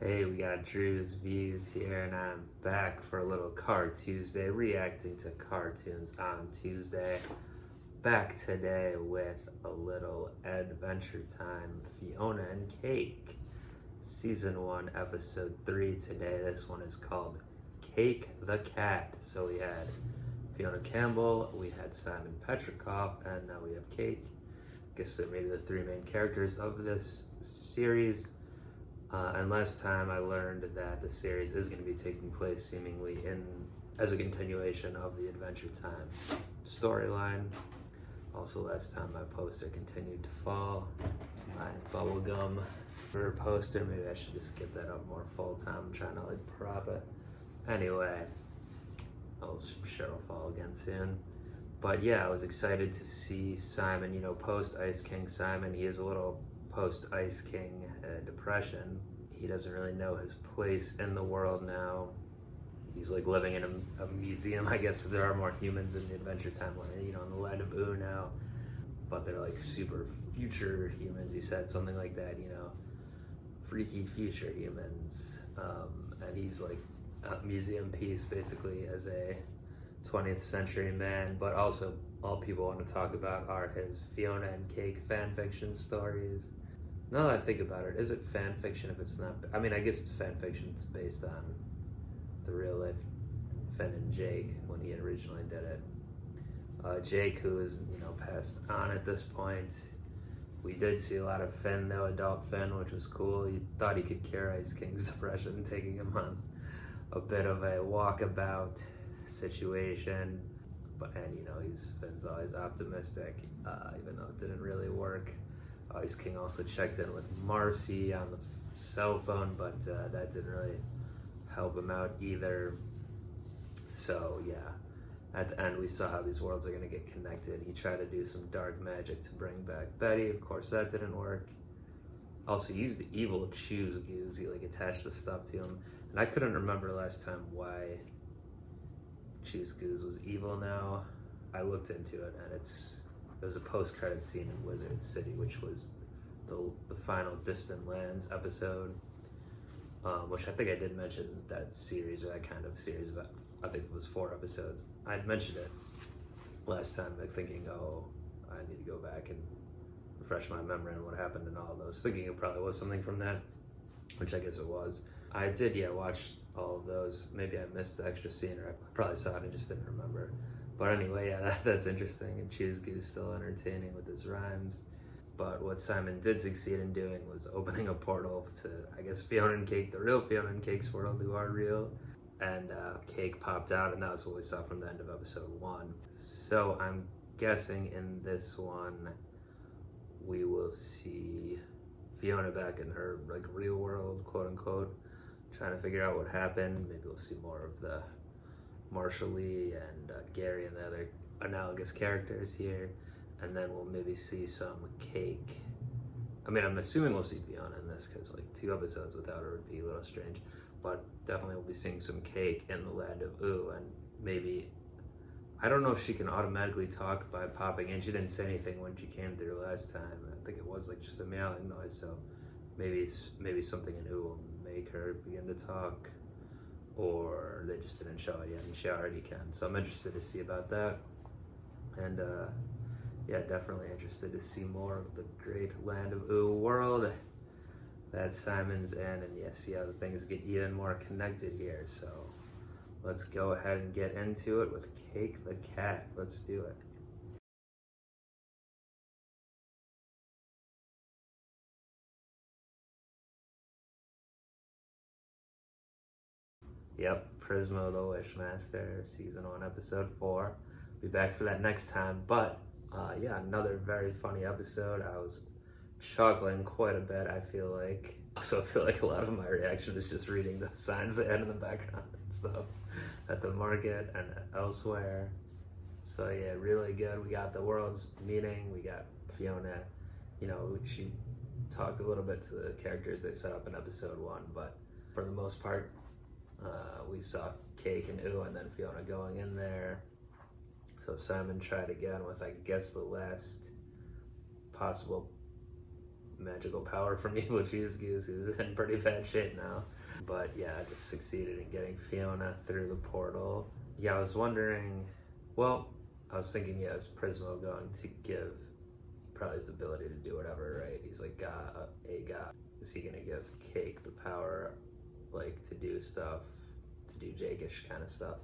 Hey, we got Drewz Viewz here, and I'm back for a little Car Tuesday, reacting to cartoons on Tuesday. Back today with a little Adventure Time, Fionna and Cake. Season 1, Episode 3 today. This one is called Cake the Cat. So we had Fionna Campbell, we had Simon Petrikov, and now we have Cake. Guess they're maybe the three main characters of this series. And last time I learned that the series is going to be taking place seemingly as a continuation of the Adventure Time storyline. Also last time my poster continued to fall. My bubblegum for poster, maybe I should just get that up more full time. I'm trying to prop it. Anyway, I'm sure it'll fall again soon. But yeah, I was excited to see Simon, post Ice King Simon. He is a little post Ice King depression. He doesn't really know his place in the world now. He's living in a museum, I guess, because there are more humans in the Adventure Timeline, in the land of Boo now. But they're super future humans, he said, something like that, freaky future humans. And he's a museum piece basically as a 20th century man, but also all people want to talk about are his Fionna and Cake fan fiction stories. Now that I think about it, is it fan fiction if it's not? I mean, I guess it's fan fiction. It's based on the real life Finn and Jake when he originally did it. Jake, who is passed on at this point. We did see a lot of Finn though, adult Finn, which was cool. He thought he could cure Ice King's depression, taking him on a bit of a walkabout situation. And Finn's always optimistic, even though it didn't really work. Ice King also checked in with Marcy on the cell phone, but that didn't really help him out either. So yeah, at the end we saw how these worlds are going to get connected. He tried to do some dark magic to bring back Betty. Of course that didn't work. Also used the evil Drewz Viewz. He attached the stuff to him, and I couldn't remember last time why Drewz Viewz was evil now. I looked into it, and there's a post-credit scene in Wizard City, which was the final Distant Lands episode, which I think I did mention that series, or that kind of series, about, I think it was 4 episodes. I had mentioned it last time, thinking, oh, I need to go back and refresh my memory on what happened in all those, thinking it probably was something from that, which I guess it was. I did, watch all of those. Maybe I missed the extra scene, or I probably saw it and just didn't remember. But anyway, that's interesting, and Drewz Viewz still entertaining with his rhymes. But what Simon did succeed in doing was opening a portal to, I guess, Fionna and Cake, the real Fionna and Cake's world, who are real. And Cake popped out, and that was what we saw from the end of episode 1. So I'm guessing in this one, we will see Fionna back in her real world, quote unquote, trying to figure out what happened. Maybe we'll see more of the Marshall Lee and Gary and the other analogous characters here, and then we'll maybe see some Cake. I mean, I'm assuming we'll see Fionna in this, because 2 episodes without her would be a little strange, but definitely we'll be seeing some Cake in the land of Ooh, and maybe, I don't know if she can automatically talk by popping in. She didn't say anything when she came through last time. I think it was just a meowing noise, so maybe something in Ooh will make her begin to talk. Or they just didn't show it yet, and she already can. So I'm interested to see about that. And yeah, definitely interested to see more of the great land of Ooh world that Simon's in, and see how the things get even more connected here. So let's go ahead and get into it with Cake the Cat. Let's do it. Yep, Prismo the Wishmaster, season 1, episode 4. Be back for that next time, but yeah, another very funny episode. I was chuckling quite a bit, I feel like. Also, I feel like a lot of my reaction is just reading the signs they had in the background and stuff at the market and elsewhere. So yeah, really good. We got the world's meeting. We got Fionna. She talked a little bit to the characters they set up in episode 1, but for the most part, we saw Cake and Ooh, and then Fionna going in there. So Simon tried again with, I guess, the last possible magical power from evil Drewz Viewz, who's in pretty bad shape now. But yeah, I just succeeded in getting Fionna through the portal. Yeah, I was wondering, well, I was thinking, yeah, is Prismo going to give, probably his ability to do whatever, right? He's like a god. Is he gonna give Cake the power, like, to do stuff, to do Jake-ish kind of stuff?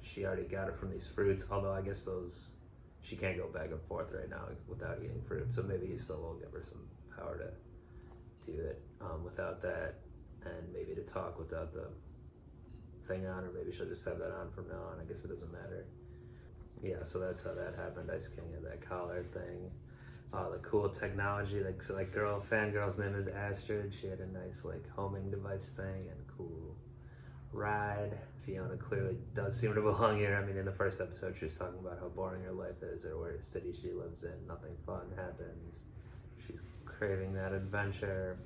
She already got it from these fruits, although I guess those, she can't go back and forth right now without eating fruit, so maybe he still will give her some power to do it without that, and maybe to talk without the thing on, or maybe she'll just have that on from now on. I guess it doesn't matter. Yeah, so that's how that happened. Ice King had that collar thing. The cool technology, like, so that fangirl's name is Astrid. She had a nice like homing device thing and a cool ride. Fionna clearly does seem to belong here. I mean, in the first episode, she was talking about how boring her life is, or where the city she lives in, nothing fun happens. She's craving that adventure.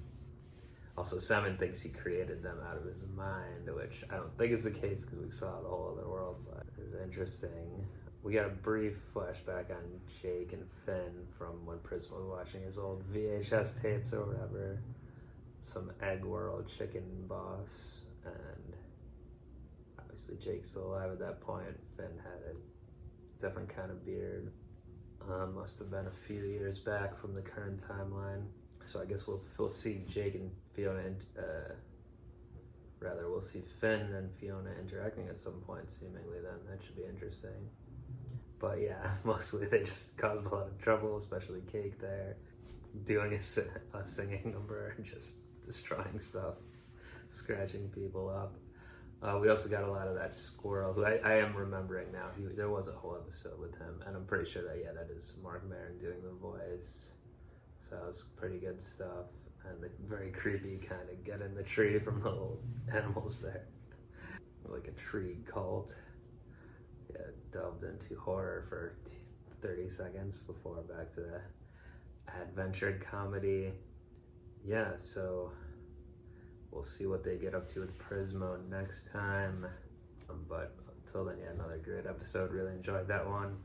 Also, Simon thinks he created them out of his mind, which I don't think is the case because we saw the whole other world, but it's interesting. We got a brief flashback on Jake and Finn from when Prismo was watching his old VHS tapes or whatever. Some Egg World chicken boss, and obviously Jake's still alive at that point. Finn had a different kind of beard. Must have been a few years back from the current timeline. So I guess we'll see Jake and Fionna, we'll see Finn and Fionna interacting at some point seemingly then. That should be interesting. But yeah, mostly they just caused a lot of trouble, especially Cake there, doing a singing number and just destroying stuff, scratching people up. We also got a lot of that squirrel, who I am remembering now. There was a whole episode with him, and I'm pretty sure that, yeah, that is Mark Maron doing the voice. So it was pretty good stuff. And the very creepy kind of get in the tree from the little animals there. Like a tree cult. Yeah, delved into horror for 30 seconds before back to the adventure comedy. Yeah, so we'll see what they get up to with Prismo next time. But until then, yeah, another great episode. Really enjoyed that one.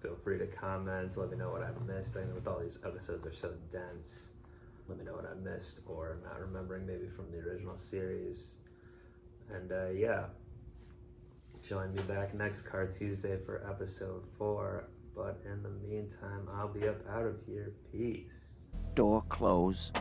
Feel free to comment, let me know what I missed. I know with all these episodes are so dense. Let me know what I missed or not remembering maybe from the original series. And yeah, join me back next Card Tuesday for episode 4. But in the meantime, I'll be up out of here. Peace. Door close.